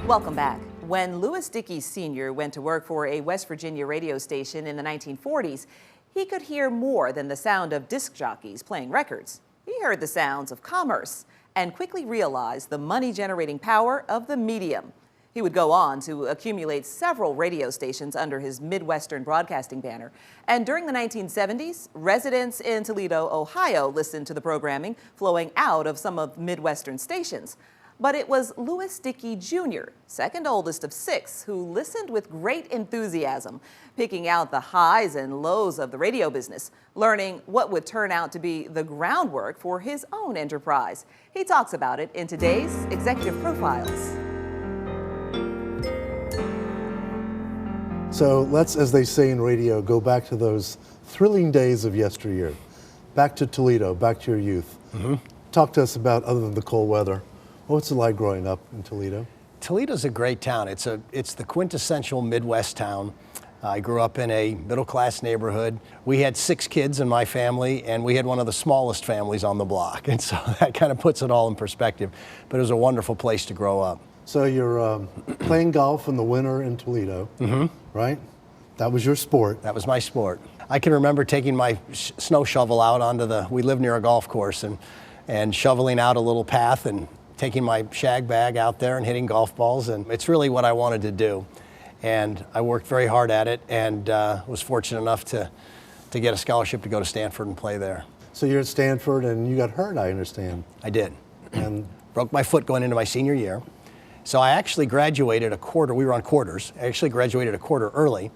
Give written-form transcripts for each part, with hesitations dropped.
Welcome back. When Lew Dickey Sr. went to work for a West Virginia radio station in the 1940s, he could hear more than the sound of disc jockeys playing records. He heard the sounds of commerce and quickly realized the money-generating power of the medium. He would go on to accumulate several radio stations under his Midwestern Broadcasting banner. And during the 1970s, residents in Toledo, Ohio, listened to the programming flowing out of some of Midwestern stations. But it was Lew Dickey Jr., second oldest of 6, who listened with great enthusiasm, picking out the highs and lows of the radio business, learning what would turn out to be the groundwork for his own enterprise. He talks about it in today's Executive Profiles. So let's, as they say in radio, go back to those thrilling days of yesteryear. Back to Toledo, back to your youth. Talk to us about, other than the cold weather, what's it like growing up in Toledo? Toledo's a great town. It's the quintessential Midwest town. I grew up in a middle-class neighborhood. We had 6 kids in my family, and we had one of the smallest families on the block. And so that kind of puts it all in perspective. But it was a wonderful place to grow up. So you're playing golf in the winter in Toledo, right? That was your sport. That was my sport. I can remember taking my snow shovel out onto we live near a golf course, and shoveling out a little path and taking my shag bag out there and hitting golf balls, and it's really what I wanted to do. And I worked very hard at it, and was fortunate enough to get a scholarship to go to Stanford and play there. So you're at Stanford and you got hurt, I understand. I did. And broke my foot going into my senior year. So I actually graduated we were on quarters. I actually graduated a quarter early.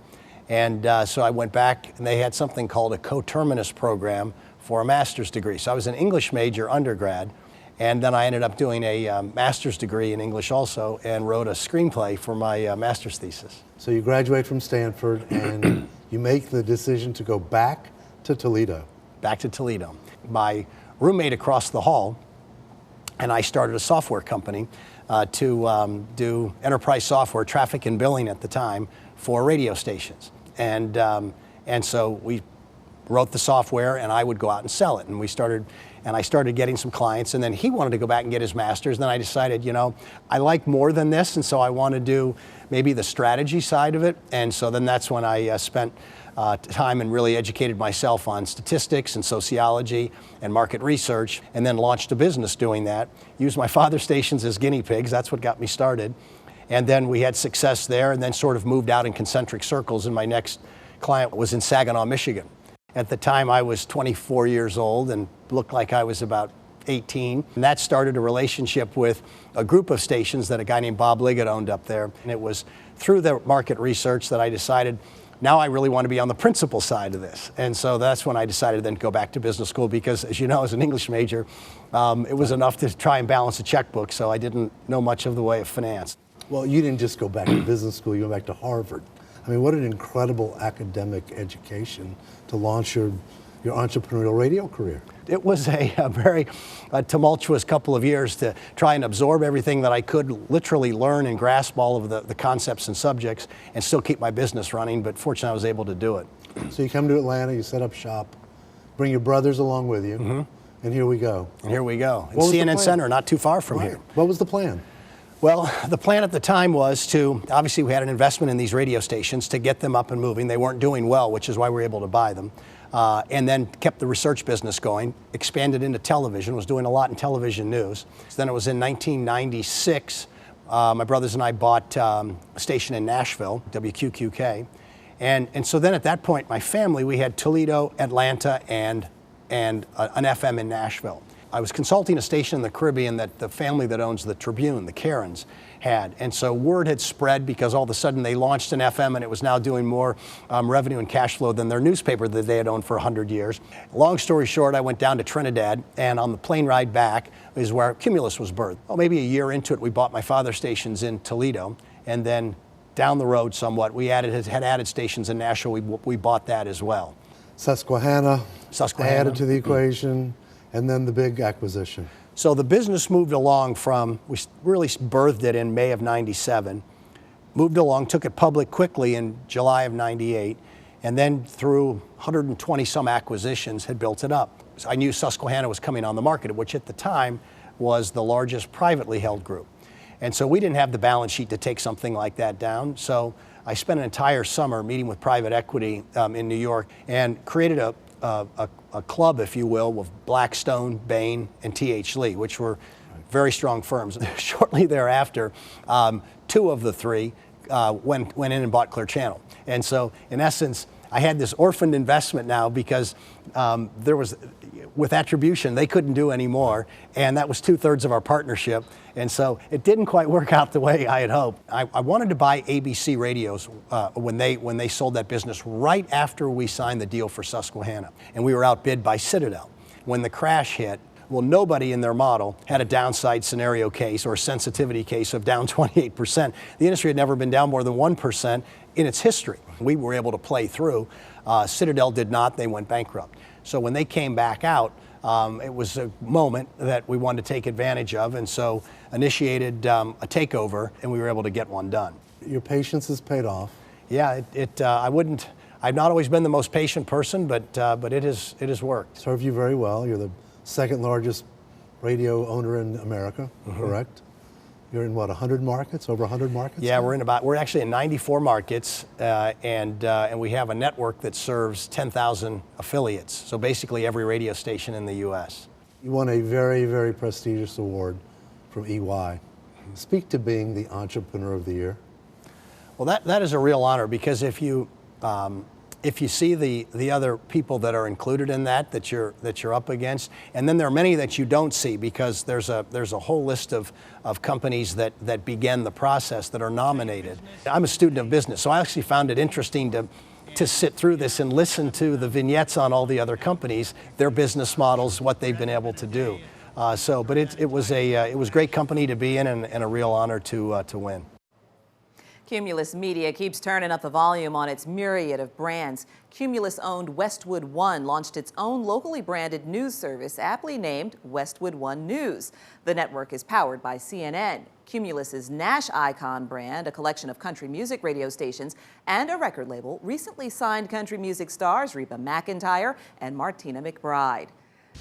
And so I went back, and they had something called a coterminous program for a master's degree. So I was an English major undergrad. And then I ended up doing a master's degree in English also, and wrote a screenplay for my master's thesis. So you graduate from Stanford and you make the decision to go back to Toledo. Back to Toledo. My roommate across the hall and I started a software company to do enterprise software, traffic and billing at the time, for radio stations. And so we wrote the software, and I would go out and sell it. And I started getting some clients, and then he wanted to go back and get his master's. And then I decided, I like more than this, and so I want to do maybe the strategy side of it. And so then that's when I spent time and really educated myself on statistics and sociology and market research, and then launched a business doing that. Used my father's stations as guinea pigs. That's what got me started. And then we had success there, and then sort of moved out in concentric circles, and my next client was in Saginaw, Michigan. At the time, I was 24 years old and looked like I was about 18. And that started a relationship with a group of stations that a guy named Bob Liggett owned up there. And it was through the market research that I decided, now I really want to be on the principal side of this. And so that's when I decided then to go back to business school, because, as you know, as an English major, it was enough to try and balance a checkbook, so I didn't know much of the way of finance. Well, you didn't just go back to business school, you went back to Harvard. I mean, what an incredible academic education to launch your entrepreneurial radio career. It was a very tumultuous couple of years to try and absorb everything that I could literally learn and grasp all of the concepts and subjects and still keep my business running, but fortunately I was able to do it. So you come to Atlanta, you set up shop, bring your brothers along with you, and here we go. And here we go. And CNN Center, not too far from here. What was the plan? Well, the plan at the time was to, obviously we had an investment in these radio stations to get them up and moving. They weren't doing well, which is why we were able to buy them. And then kept the research business going, expanded into television, was doing a lot in television news. So then it was in 1996, my brothers and I bought a station in Nashville, WQQK. And so then at that point, my family, we had Toledo, Atlanta, and an FM in Nashville. I was consulting a station in the Caribbean that the family that owns the Tribune, the Karens, had. And so word had spread, because all of a sudden they launched an FM and it was now doing more revenue and cash flow than their newspaper that they had owned for 100 years. Long story short, I went down to Trinidad, and on the plane ride back is where Cumulus was birthed. Well, maybe a year into it, we bought my father's stations in Toledo, and then down the road somewhat, we had added stations in Nashville. We bought that as well. Susquehanna added to the equation. And then the big acquisition. So the business moved along we really birthed it in May of '97, moved along, took it public quickly in July of '98, and then through 120 some acquisitions had built it up. I knew Susquehanna was coming on the market, which at the time was the largest privately held group. And so we didn't have the balance sheet to take something like that down. So I spent an entire summer meeting with private equity in New York and created a club, if you will, with Blackstone, Bain, and T.H. Lee, which were very strong firms. Shortly thereafter, two of the three went in and bought Clear Channel. And so, in essence, I had this orphaned investment now because there was, with attribution, they couldn't do any more, and that was 2/3 of our partnership. And so it didn't quite work out the way I had hoped. I wanted to buy ABC Radios when they sold that business right after we signed the deal for Susquehanna, and we were outbid by Citadel. When the crash hit, well, nobody in their model had a downside scenario case or a sensitivity case of down 28%. The industry had never been down more than 1% in its history. We were able to play through. Citadel did not. They went bankrupt. So when they came back out, it was a moment that we wanted to take advantage of, and so initiated a takeover, and we were able to get one done. Your patience has paid off. Yeah, I've not always been the most patient person, but it has worked. Served you very well. You're the second largest radio owner in America, correct? You're in what, 100 markets, over 100 markets? Yeah, we're actually in 94 markets, and we have a network that serves 10,000 affiliates. So basically every radio station in the U.S. You won a very, very prestigious award from EY. Speak to being the Entrepreneur of the Year. Well, that is a real honor, because if you see the other people that are included in that you're up against, and then there are many that you don't see, because there's a whole list of companies that began the process that are nominated. I'm a student of business, so I actually found it interesting to sit through this and listen to the vignettes on all the other companies, their business models, what they've been able to do. But it was great company to be in, and a real honor to win. Cumulus Media keeps turning up the volume on its myriad of brands. Cumulus-owned Westwood One launched its own locally branded news service, aptly named Westwood One News. The network is powered by CNN. Cumulus's Nash Icon brand, a collection of country music radio stations and a record label, recently signed country music stars Reba McEntire and Martina McBride.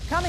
Coming